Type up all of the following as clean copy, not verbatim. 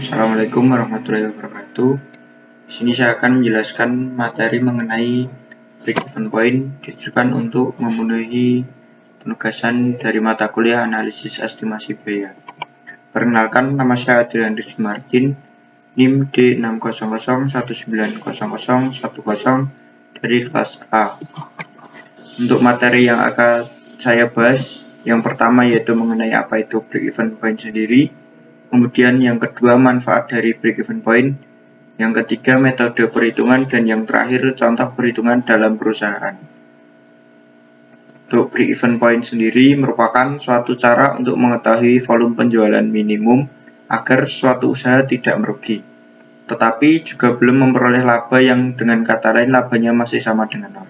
Assalamualaikum warahmatullahi wabarakatuh. Di sini saya akan menjelaskan materi mengenai break-even point ditujukan untuk memenuhi penugasan dari mata kuliah analisis estimasi biaya. Perkenalkan, nama saya Adrian Rizky Martin, NIM D600190010 dari kelas A. Untuk materi yang akan saya bahas, yang pertama yaitu mengenai apa itu break-even point sendiri. Kemudian yang kedua, manfaat dari break-even point. Yang ketiga, metode perhitungan. Dan yang terakhir, contoh perhitungan dalam perusahaan. Untuk break-even point sendiri merupakan suatu cara untuk mengetahui volume penjualan minimum agar suatu usaha tidak merugi, tetapi juga belum memperoleh laba yang dengan kata lain labanya masih sama dengan nol.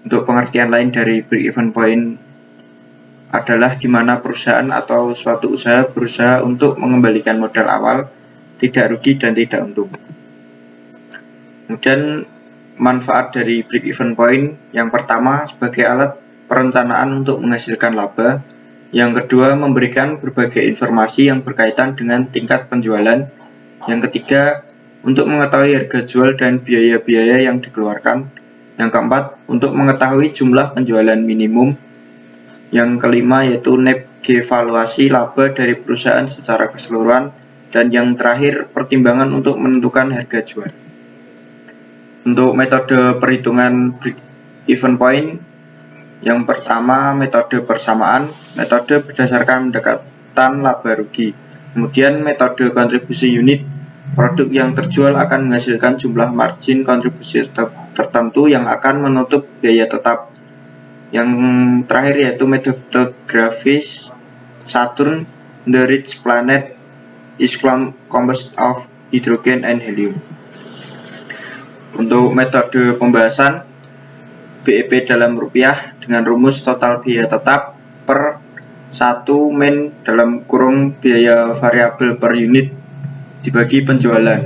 Untuk pengertian lain dari break-even point adalah di mana perusahaan atau suatu usaha berusaha untuk mengembalikan modal awal, tidak rugi dan tidak untung. Kemudian manfaat dari break-even point, yang pertama sebagai alat perencanaan untuk menghasilkan laba. Yang kedua, memberikan berbagai informasi yang berkaitan dengan tingkat penjualan. Yang ketiga, untuk mengetahui harga jual dan biaya-biaya yang dikeluarkan. Yang keempat, untuk mengetahui jumlah penjualan minimum. Yang kelima yaitu evaluasi laba dari perusahaan secara keseluruhan. Dan yang terakhir, pertimbangan untuk menentukan harga jual. Untuk metode perhitungan break-even point, yang pertama metode persamaan, metode berdasarkan pendekatan laba rugi. Kemudian metode kontribusi unit, produk yang terjual akan menghasilkan jumlah margin kontribusi tertentu yang akan menutup biaya tetap. Yang terakhir yaitu metode grafis Saturn, the rich planet is composed of hydrogen and helium. Untuk metode pembahasan, BEP dalam rupiah dengan rumus total biaya tetap per 1 min dalam kurung biaya variabel per unit dibagi penjualan.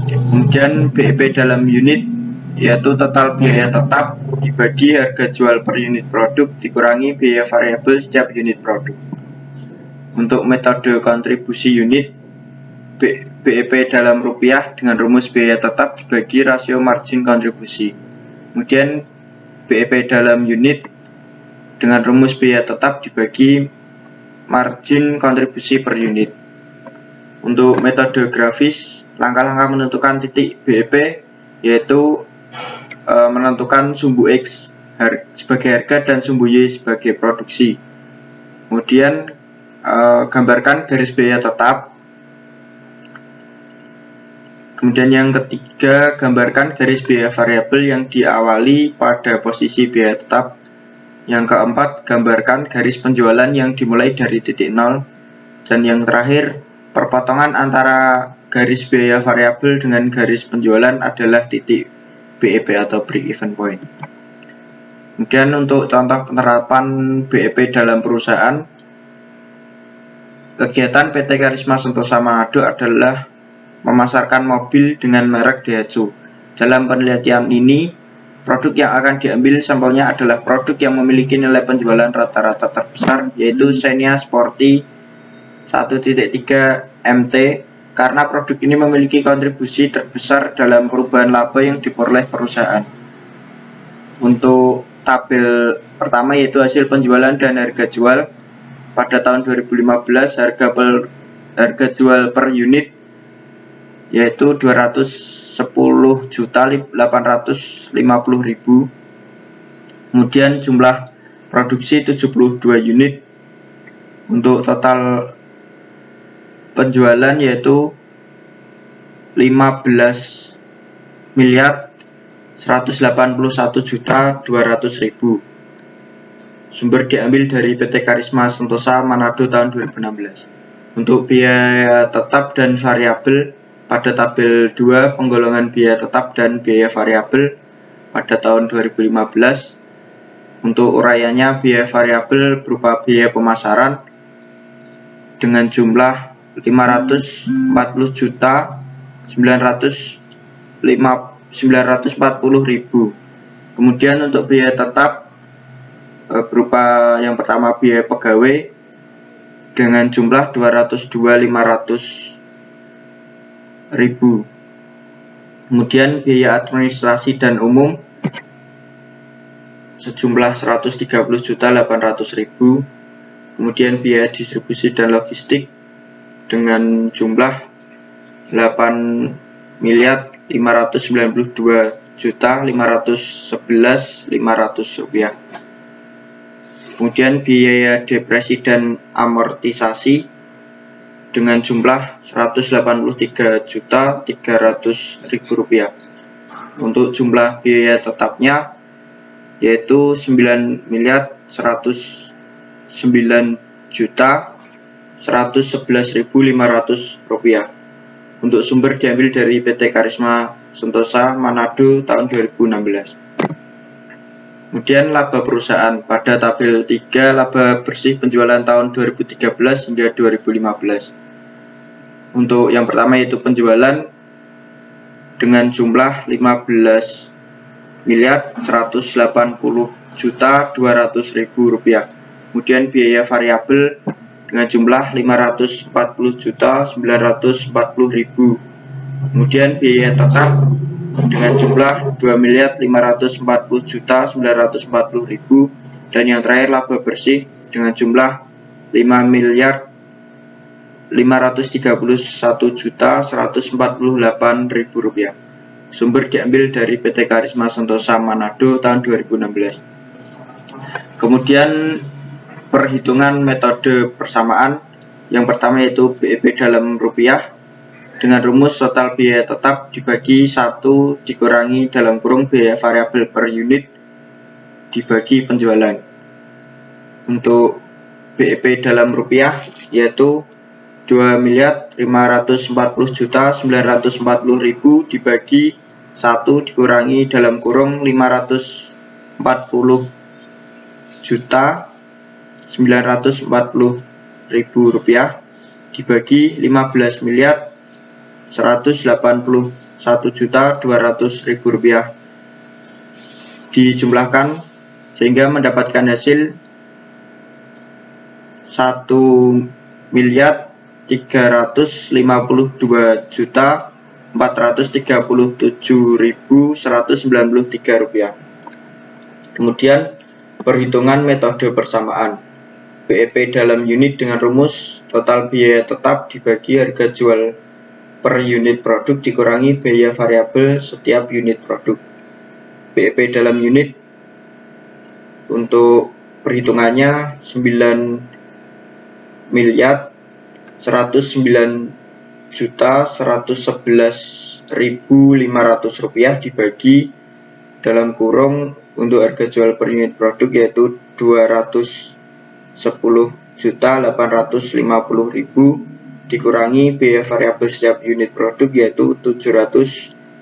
Kemudian BEP dalam unit yaitu total biaya tetap dibagi harga jual per unit produk dikurangi biaya variabel setiap unit produk. Untuk metode kontribusi unit, BEP dalam rupiah dengan rumus biaya tetap dibagi rasio margin kontribusi. Kemudian BEP dalam unit dengan rumus biaya tetap dibagi margin kontribusi per unit. Untuk metode grafis, langkah-langkah menentukan titik BEP yaitu menentukan sumbu X sebagai harga dan sumbu Y sebagai produksi. Kemudian gambarkan garis biaya tetap. Kemudian yang ketiga, gambarkan garis biaya variabel yang diawali pada posisi biaya tetap. Yang keempat, gambarkan garis penjualan yang dimulai dari titik nol. Dan yang terakhir, perpotongan antara garis biaya variabel dengan garis penjualan adalah titik BEP atau break-even point. Kemudian untuk contoh penerapan BEP dalam perusahaan, kegiatan PT Karisma Sentosa Manado adalah memasarkan mobil dengan merek Daihatsu. Dalam penelitian ini, produk yang akan diambil sampelnya adalah produk yang memiliki nilai penjualan rata-rata terbesar, yaitu Xenia Sporty 1.3 MT, karena produk ini memiliki kontribusi terbesar dalam perubahan laba yang diperoleh perusahaan. Untuk tabel pertama yaitu hasil penjualan dan harga jual. Pada tahun 2015 harga jual per unit yaitu 210.850.000. Kemudian jumlah produksi 72 unit. Untuk total penjualan yaitu 15.181.200.000. Sumber diambil dari PT Karisma Sentosa Manado tahun 2016. Untuk biaya tetap dan variabel, pada tabel 2 penggolongan biaya tetap dan biaya variabel pada tahun 2015. Untuk uraiannya, biaya variabel berupa biaya pemasaran dengan jumlah 540.940.000. Kemudian untuk biaya tetap berupa yang pertama biaya pegawai dengan jumlah 202.500 Kemudian biaya administrasi dan umum sejumlah 130.800.000. Kemudian biaya distribusi dan logistik dengan jumlah 8.592.511.500 rupiah. Kemudian biaya depresi dan amortisasi dengan jumlah 183.300.000 rupiah. Untuk jumlah biaya tetapnya yaitu 9.109.111.500 rupiah. Untuk sumber diambil dari PT Karisma Sentosa Manado tahun 2016. Kemudian laba perusahaan pada tabel 3 laba bersih penjualan tahun 2013 hingga 2015. Untuk yang pertama yaitu penjualan dengan jumlah 15.180.200.000 rupiah. Kemudian biaya variabel dengan jumlah 540.940.000. Kemudian biaya tetap dengan jumlah 2.540.940.000. Dan yang terakhir laba bersih dengan jumlah 5.531.148.000 rupiah. Sumber diambil dari PT Karisma Sentosa Manado tahun 2016. Kemudian perhitungan metode persamaan. Yang pertama yaitu BEP dalam rupiah dengan rumus total biaya tetap dibagi 1 dikurangi dalam kurung biaya variabel per unit dibagi penjualan. Untuk BEP dalam rupiah yaitu 2.540.940.000 dibagi 1 dikurangi dalam kurung 540.940.000 rupiah dibagi 15.181.200.000 rupiah dijumlahkan sehingga mendapatkan hasil 1.432.437.193 rupiah. Kemudian perhitungan metode persamaan. BEP dalam unit dengan rumus total biaya tetap dibagi harga jual per unit produk dikurangi biaya variabel setiap unit produk. BEP dalam unit untuk perhitungannya 9.109.111.500 rupiah dibagi dalam kurung untuk harga jual per unit produk yaitu 210.850.000 dikurangi biaya variabel setiap unit produk yaitu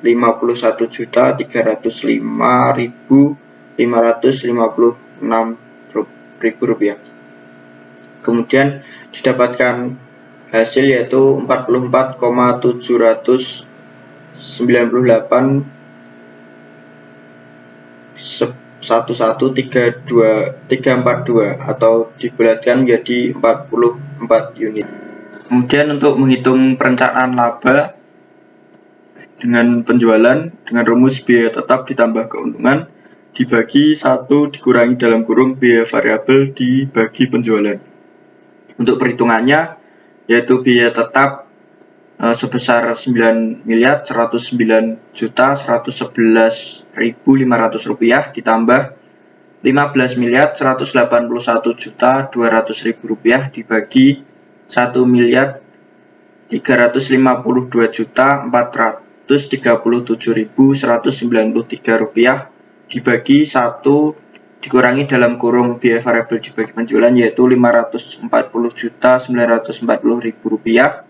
751.305.556 rupiah. Kemudian didapatkan hasil yaitu 44,798.11342 atau dibulatkan menjadi 44 unit. Kemudian untuk menghitung perencanaan laba dengan penjualan dengan rumus biaya tetap ditambah keuntungan dibagi 1 dikurangi dalam kurung biaya variabel dibagi penjualan. Untuk perhitungannya yaitu biaya tetap sebesar 9.109.111.500 rupiah ditambah 15.181.200.000 rupiah dibagi 1.352.437.193 rupiah dibagi 1 dikurangi dalam kurung biaya variabel dibagi penjualan yaitu 540.940.000 rupiah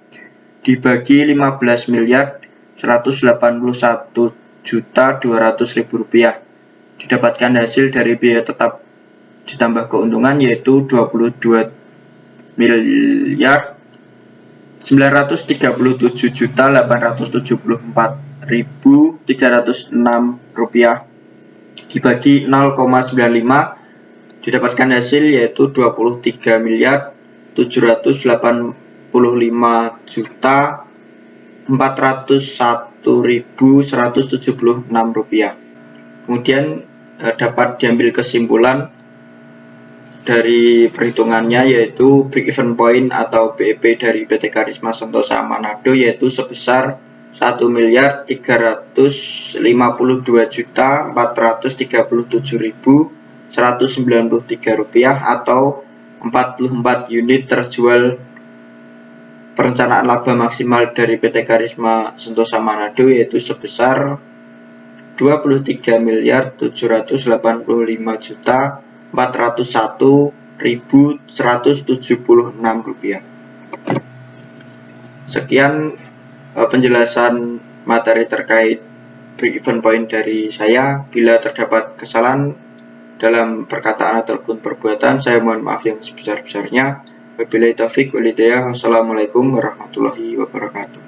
dibagi 15.181.200.000 rupiah. Didapatkan hasil dari biaya tetap ditambah keuntungan yaitu 22.937.874.306 rupiah dibagi 0,95 didapatkan hasil yaitu 23.785.000 Rp401.176. Kemudian dapat diambil kesimpulan dari perhitungannya, yaitu break even point atau BEP dari PT Karisma Sentosa Manado yaitu sebesar Rp1.352.437.193 atau 44 unit terjual. Perencanaan laba maksimal dari PT Karisma Sentosa Manado yaitu sebesar Rp23.781.176. Sekian penjelasan materi terkait break even point dari saya. Bila terdapat kesalahan dalam perkataan ataupun perbuatan, saya mohon maaf yang sebesar-besarnya. Wabillahi taufik wal hidayah. Wassalamualaikum warahmatullahi wabarakatuh.